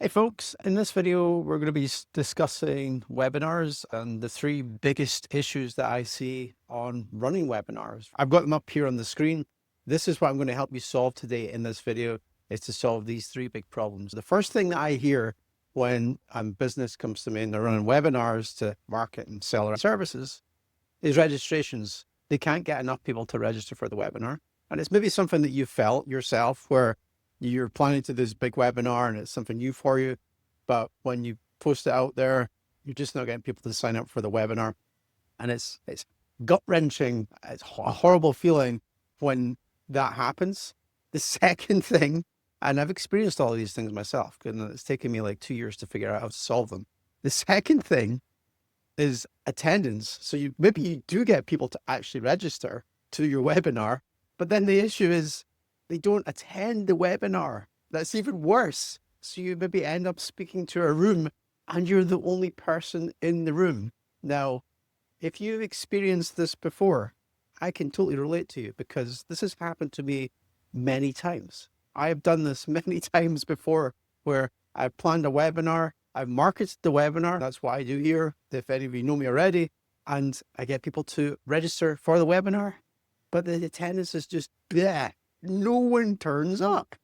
Hey folks, in this video, we're going to be discussing webinars and the three biggest issues that I see on running webinars. I've got them up here on the screen. This is what I'm going to help you solve today in this video, is to solve these three big problems. The first thing that I hear when a business comes to me and they're running webinars to market and sell their services is registrations. They can't get enough people to register for the webinar. And it's maybe something that you felt yourself where you're planning to do this big webinar and it's something new for you, but when you post it out there, you're just not getting people to sign up for the webinar. And it's gut wrenching. It's a horrible feeling when that happens. The second thing, and I've experienced all of these things myself, and it's taken me like 2 years to figure out how to solve them. The second thing is attendance. So maybe you do get people to actually register to your webinar, but then the issue is they don't attend the webinar. That's even worse. So you maybe end up speaking to a room and you're the only person in the room. Now, if you've experienced this before, I can totally relate to you because this has happened to me many times. I have done this many times before where I've planned a webinar, I've marketed the webinar. That's what I do here, if any of you know me already. And I get people to register for the webinar, but the attendance is just bleh. No one turns up.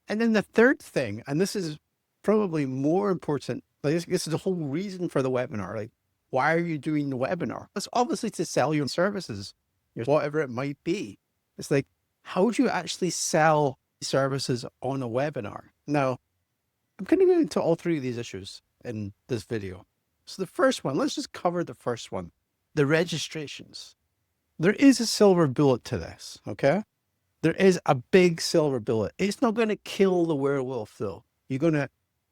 And then the third thing, and this is probably more important, like this is the whole reason for the webinar. Like, why are you doing the webinar? It's obviously to sell your services, whatever it might be. It's like, how do you actually sell services on a webinar? Now, I'm going to go into all three of these issues in this video. So the first one, let's just cover the first one, the registrations. There is a silver bullet to this, okay? There is a big silver bullet. It's not going to kill the werewolf though. You're going to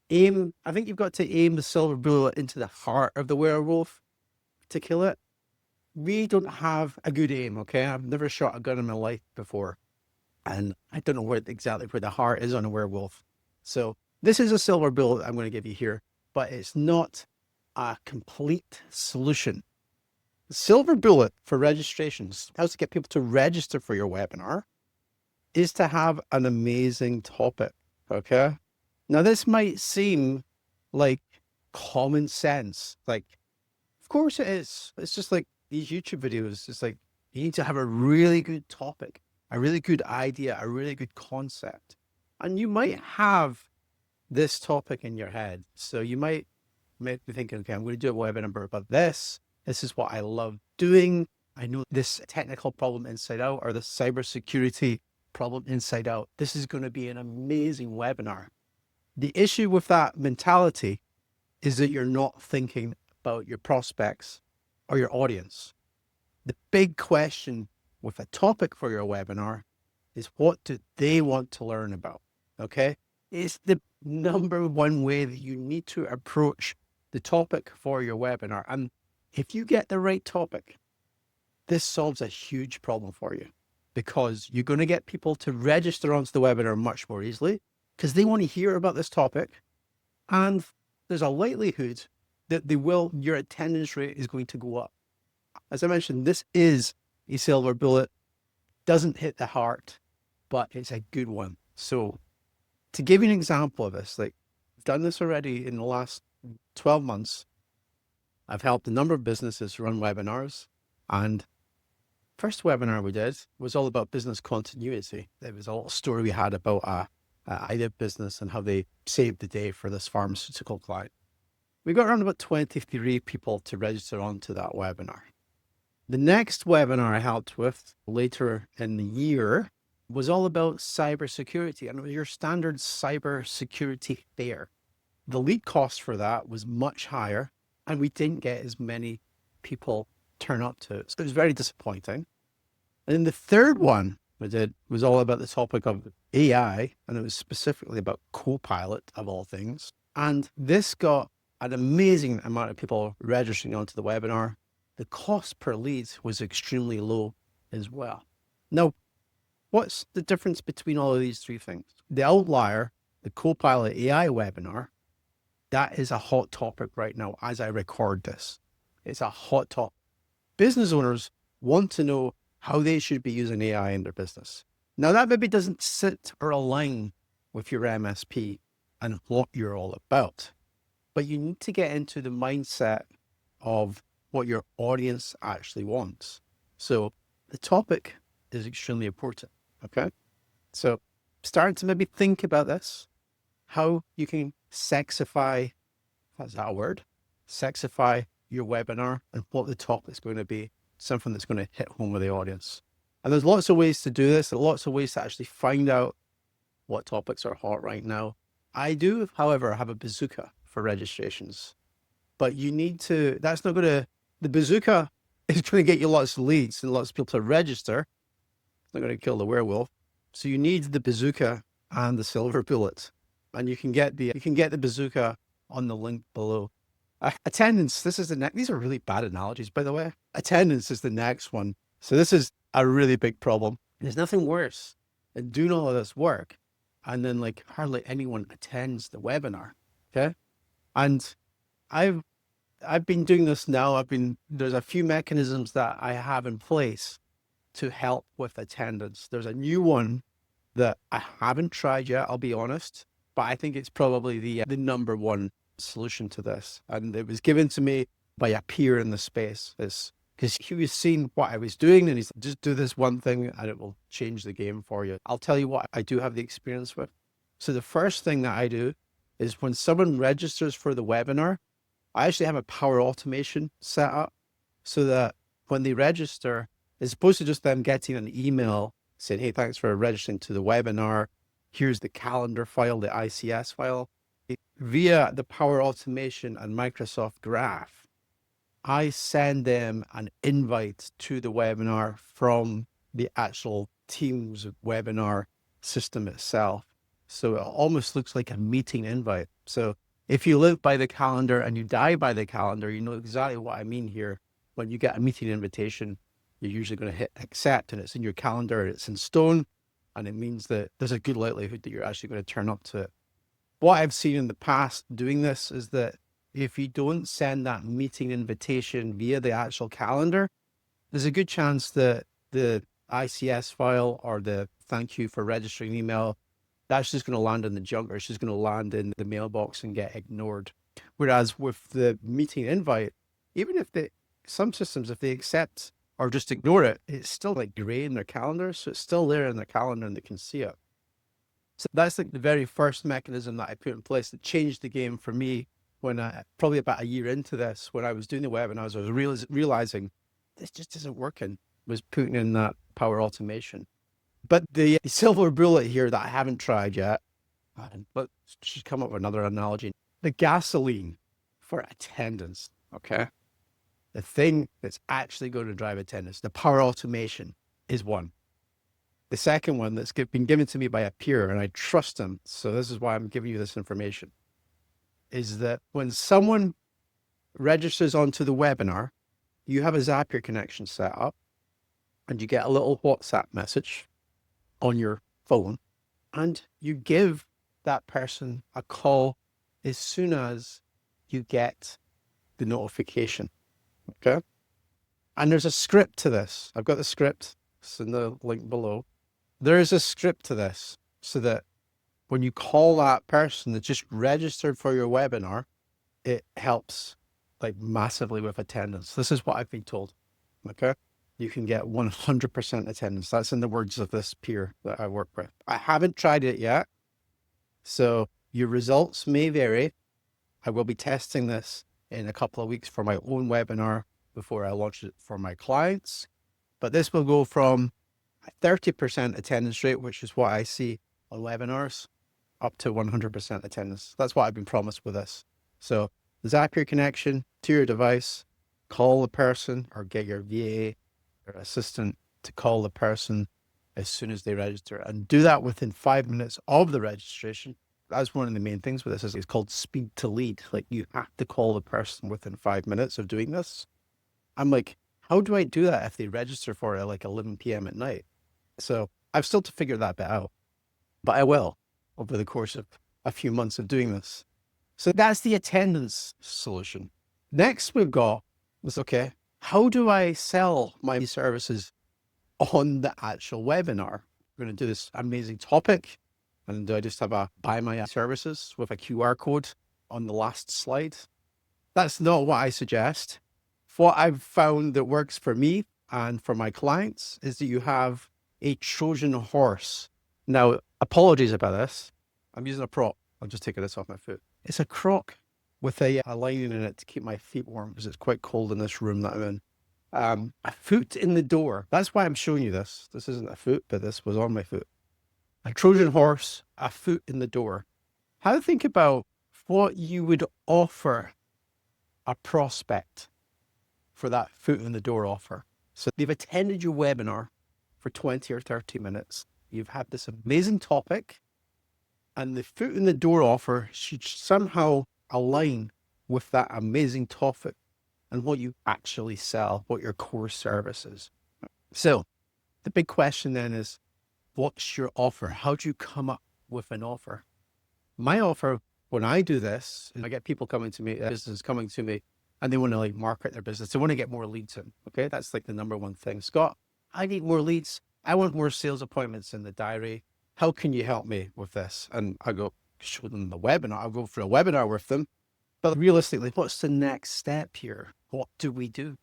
aim, I think you've got to aim the silver bullet into the heart of the werewolf to kill it. We don't have a good aim, okay? I've never shot a gun in my life before. And I don't know exactly where the heart is on a werewolf. So this is a silver bullet I'm going to give you here, but it's not a complete solution. The silver bullet for registrations, how to get people to register for your webinar, is to have an amazing topic, okay? Now, this might seem like common sense. Like, of course it is. It's just like these YouTube videos. It's like you need to have a really good topic, a really good idea, a really good concept. And you might have this topic in your head. So you might be thinking, okay, I'm going to do a webinar about this. This is what I love doing. I know this technical problem inside out, or the cybersecurity problem inside out. This is going to be an amazing webinar. The issue with that mentality is that you're not thinking about your prospects or your audience. The big question with a topic for your webinar is, what do they want to learn about? Okay. It's the number one way that you need to approach the topic for your webinar. And if you get the right topic, this solves a huge problem for you, because you're going to get people to register onto the webinar much more easily because they want to hear about this topic. And there's a likelihood that your attendance rate is going to go up. As I mentioned, this is a silver bullet, doesn't hit the heart, but it's a good one. So to give you an example of this, like I've done this already in the last 12 months. I've helped a number of businesses run webinars, and first webinar we did was all about business continuity. There was a little story we had about a idea business and how they saved the day for this pharmaceutical client. We got around about 23 people to register onto that webinar. The next webinar I helped with later in the year was all about cybersecurity, and it was your standard cybersecurity fair. The lead cost for that was much higher, and we didn't get as many people turn up to it. So it was very disappointing. And then the third one we did was all about the topic of AI, and it was specifically about Copilot of all things. And this got an amazing amount of people registering onto the webinar. The cost per lead was extremely low as well. Now, what's the difference between all of these three things? The outlier, the Copilot AI webinar, that is a hot topic right now as I record this. It's a hot topic. Business owners want to know how they should be using AI in their business. Now, that maybe doesn't sit or align with your MSP, and what you're all about. But you need to get into the mindset of what your audience actually wants. So the topic is extremely important. Okay. So starting to maybe think about this, how you can sexify, that's that a word, sexify your webinar and what the topic's going to be, something that's going to hit home with the audience. And there's lots of ways to do this. There are lots of ways to actually find out what topics are hot right now. I do, however, have a bazooka for registrations, but you need to, that's not going to, the bazooka is going to get you lots of leads and lots of people to register. It's not going to kill the werewolf. So you need the bazooka and the silver bullet, and you can get the bazooka on the link below. Attendance. This is the next. These are really bad analogies, by the way. Attendance is the next one. So this is a really big problem. There's nothing worse than doing all of this work, and then like hardly anyone attends the webinar. Okay, and I've been doing this now. There's a few mechanisms that I have in place to help with attendance. There's a new one that I haven't tried yet, I'll be honest, but I think it's probably the number one solution to this. And it was given to me by a peer in the space, because he was seeing what I was doing and he's like, just do this one thing and it will change the game for you. I'll tell you what I do have the experience with. So the first thing that I do is when someone registers for the webinar, I actually have a power automation set up so that when they register, as opposed to just them getting an email saying, hey, thanks for registering to the webinar. Here's the calendar file, the ICS file. Via the Power Automation and Microsoft Graph, I send them an invite to the webinar from the actual Teams webinar system itself. So it almost looks like a meeting invite. So if you live by the calendar and you die by the calendar, you know exactly what I mean here. When you get a meeting invitation, you're usually going to hit accept and it's in your calendar, it's in stone, and it means that there's a good likelihood that you're actually going to turn up to it. What I've seen in the past doing this is that if you don't send that meeting invitation via the actual calendar, there's a good chance that the ICS file or the thank you for registering email, that's just going to land in the junk, or it's just going to land in the mailbox and get ignored. Whereas with the meeting invite, even if some systems, if they accept or just ignore it, it's still like gray in their calendar. So it's still there in their calendar and they can see it. So that's like the very first mechanism that I put in place that changed the game for me when probably about a year into this, when I was doing the webinars, I was realizing this just isn't working, was putting in that power automation. But the silver bullet here that I haven't tried yet, but should come up with another analogy, the gasoline for attendance, okay? The thing that's actually going to drive attendance, the power automation is one. The second one that's been given to me by a peer, and I trust him, so this is why I'm giving you this information, is that when someone registers onto the webinar, you have a Zapier connection set up, and you get a little WhatsApp message on your phone, and you give that person a call as soon as you get the notification. Okay. And there's a script to this. I've got the script. It's in the link below. There is a script to this so that when you call that person that just registered for your webinar, it helps like massively with attendance. This is what I've been told. Okay. You can get 100% attendance. That's in the words of this peer that I work with. I haven't tried it yet, so your results may vary. I will be testing this in a couple of weeks for my own webinar before I launch it for my clients. But this will go from a 30% attendance rate, which is what I see on webinars, up to 100% attendance. That's what I've been promised with this. So Zapier connection to your device, call the person or get your VA or assistant to call the person as soon as they register, and do that within 5 minutes of the registration. That's one of the main things with this. It's called speed to lead. Like, you have to call the person within 5 minutes of doing this. I'm like, how do I do that if they register for it at like 11 p.m. at night? So I've still to figure that bit out, but I will over the course of a few months of doing this. So that's the attendance solution. Next we've got was, okay, how do I sell my services on the actual webinar? We're going to do this amazing topic. And I just have a buy my services with a QR code on the last slide. That's not what I suggest. What I've found that works for me and for my clients is that you have a Trojan horse. Now, apologies about this. I'm using a prop. I'm just taking this off my foot. It's a croc with a lining in it to keep my feet warm because it's quite cold in this room that I'm in. A foot in the door. That's why I'm showing you this. This isn't a foot, but this was on my foot. A Trojan horse, a foot in the door. How to think about what you would offer a prospect for that foot in the door offer. So they've attended your webinar for 20 or 30 minutes. You've had this amazing topic, and the foot in the door offer should somehow align with that amazing topic and what you actually sell, what your core service is. So the big question then is, what's your offer? How do you come up with an offer? My offer, when I do this, I get people coming to me, businesses coming to me, and they want to like market their business. They want to get more leads in. Okay. That's like the number one thing. Scott, I need more leads. I want more sales appointments in the diary. How can you help me with this? And I go show them the webinar. I'll go for a webinar with them. But realistically, what's the next step here? What do we do?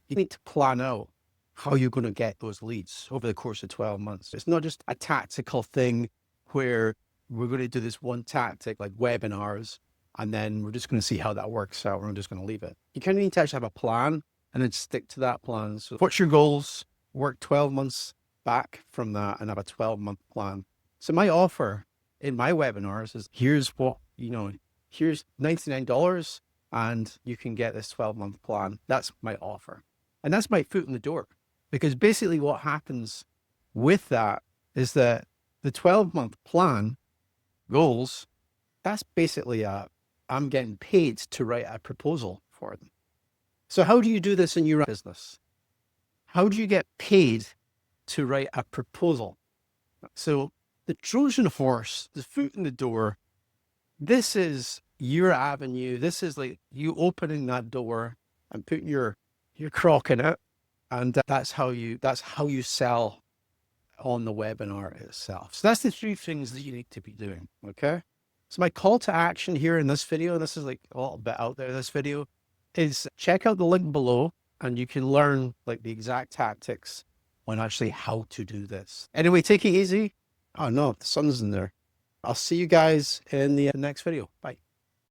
You need to plan out how you're going to get those leads over the course of 12 months. It's not just a tactical thing where we're going to do this one tactic like webinars, and then we're just going to see how that works out. We're just going to leave it. You kind of need to actually have a plan and then stick to that plan. So what's your goals? Work 12 months back from that and have a 12-month plan. So my offer in my webinars is here's what, here's $99 and you can get this 12-month plan. That's my offer. And that's my foot in the door. Because basically what happens with that is that the 12-month plan goals, that's basically I'm getting paid to write a proposal for them. So how do you do this in your business? How do you get paid to write a proposal? So the Trojan horse, the foot in the door, this is your avenue. This is like you opening that door and putting your crock in it. And that's how you sell on the webinar itself. So that's the three things that you need to be doing. Okay. So my call to action here in this video, and this is like a little bit out there, this video, is check out the link below and you can learn like the exact tactics on actually how to do this. Anyway, take it easy. Oh no, the sun's in there. I'll see you guys in the next video. Bye.